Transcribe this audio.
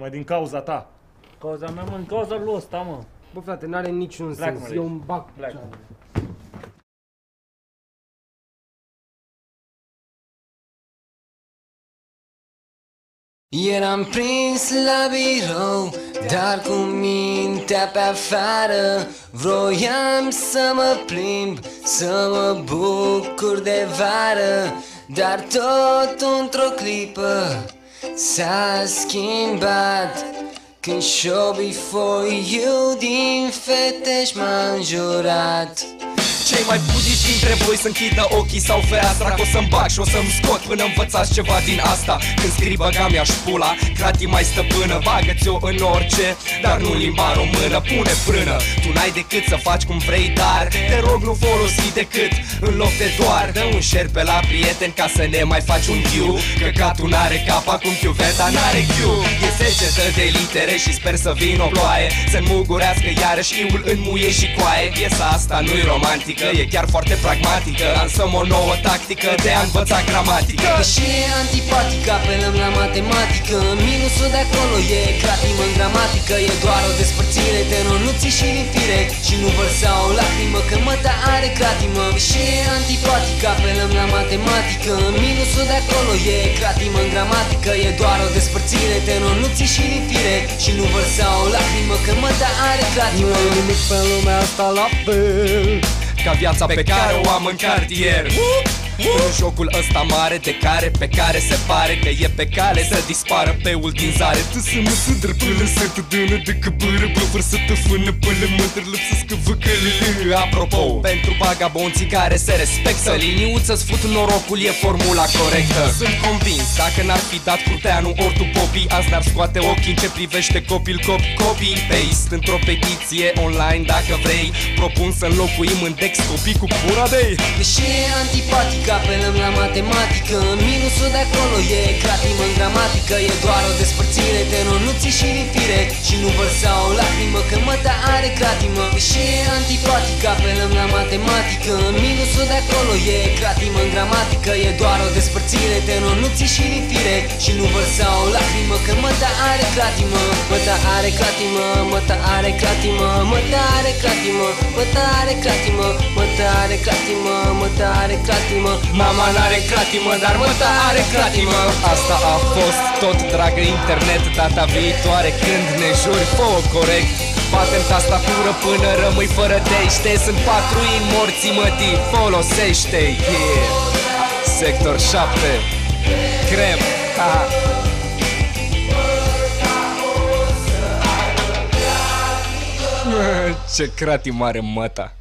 Numai din cauza ta. Cauza mea, mă, în cauza lui ăsta, mă. Bă, frate, n-are niciun sens. Eu îmi bag... Pleacă. Eram prins la birou, dar cu mintea pe afară. Vroiam să mă plimb, să mă bucur de vară, dar tot într-o clipă s-a schimbat. Când show before you din fetești m-a înjurat. Cei mai pudici dintre voi să închidă ochii sau fereastra, că o să-mi bag și o să-mi scot până învățați ceva din asta. Când scrii băga mi-aș pula, crati mai stăpână, bagă-ți-o în orice, dar nu limba română. Pune frână, tu n-ai decât să faci cum vrei, dar te rog nu folosi decât în loc de doar. Dă un share pe la prieten ca să ne mai faci un view. Căcatul n-are capa cum chiuveta n-are Q. E secetă de litere și sper să vină o ploaie, să-mi mugurească iarăși iul în muie și coaie. Piesa asta nu-i romantică, e chiar foarte pragmatică. Lansăm o nouă tactică de a învăța gramatică. Deși e antipatică, apelăm la matematică. Minusul de acolo e cratimă în gramatică. E doar o despărțire de nonuții și din fire, și nu vărsa o lacrimă că măta are cratimă. Deși e antipatică, apelăm la matematică. Minusul de acolo e cratimă în gramatică. E doar o despărțire de nonuții și din fire, și nu vărsa o lacrimă că măta are cratimă. Nu e nimic pe lumea asta la fel ca viața pe care o am în cartier. În jocul ăsta mare pe care se pare că e pe cale să dispară peul din zare. Tu să mă sândră până să te dână de căbără, bă, să te fână până mândră, lipsesc văcălele. Apropo, pentru vagabonții care se respectă, liniuță-ți fut norocul, e formula corectă. Sunt convins, dacă n-ar fi dat Curteanu ori tu Popi, azi n-ar scoate ochii în ce privește copy-paste într-o petiție online. Dacă vrei, propun să înlocuim în Dex copii cu pura de. Deși e antipatică, apelăm la matematică. Minusul de acolo e cratimă în gramatică. E doar o despărțire de nonuții și din fire, și nu vărsa o lacrimă că măta are cratimă. Deși e antipatică, apelăm la matematică. Minusul de acolo e cratimă în gramatică. E doar o despărțire de nonuții și din fire, și nu vărsa o lacrimă că măta are cratimă. Măta are cratimă, măta are cratimă, măta are cratimă, măta are cratimă, măta are cratimă, măta are cratimă. Mama n-are cratimă, dar măta are cratimă. Asta a fost tot, dragă internet. Data viitoare când ne juri, fă-o corect. Bate-n tastatură până rămâi fără tește. Sunt 4 morții mătii, folosește. Yeah. Sector 7 Crem. Ce cratim are măta.